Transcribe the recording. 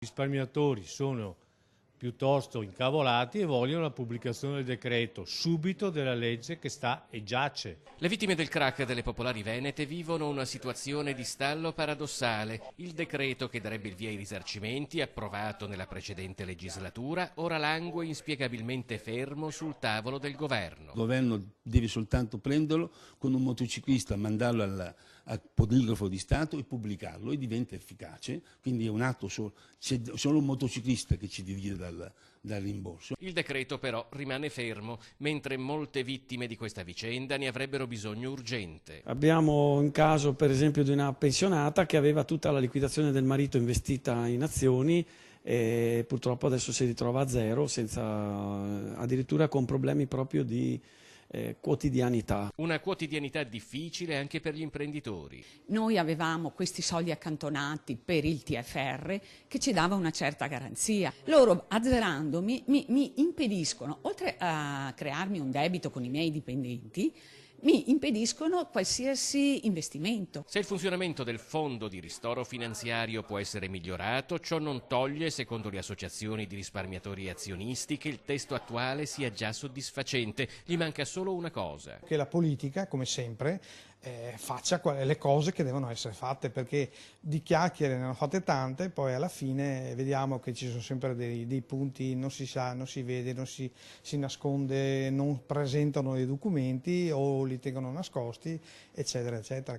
I risparmiatori sono piuttosto incavolati e vogliono la pubblicazione del decreto subito della legge che sta e giace. Le vittime del crack delle popolari venete vivono una situazione di stallo paradossale. Il decreto che darebbe il via ai risarcimenti, approvato nella precedente legislatura, ora langue inspiegabilmente fermo sul tavolo del governo. Il governo deve soltanto prenderlo con un motociclista, mandarlo al poligrafo di Stato e pubblicarlo e diventa efficace, quindi è un atto c'è solo un motociclista che ci divide dal rimborso. Il decreto però rimane fermo, mentre molte vittime di questa vicenda ne avrebbero bisogno urgente. Abbiamo un caso per esempio di una pensionata che aveva tutta la liquidazione del marito investita in azioni e purtroppo adesso si ritrova a zero, addirittura con problemi proprio di quotidianità. Una quotidianità difficile anche per gli imprenditori. Noi avevamo questi soldi accantonati per il TFR che ci dava una certa garanzia. Loro azzerandomi mi impediscono, oltre a crearmi un debito con i miei dipendenti, mi impediscono qualsiasi investimento. Se il funzionamento del fondo di ristoro finanziario può essere migliorato, ciò non toglie, secondo le associazioni di risparmiatori e azionisti, che il testo attuale sia già soddisfacente. Gli manca solo una cosa. Che la politica, come sempre, faccia le cose che devono essere fatte, perché di chiacchiere ne hanno fatte tante, poi alla fine vediamo che ci sono sempre dei punti, non si sa, non si vede, non si nasconde, non presentano i documenti o li tengono nascosti, eccetera, eccetera.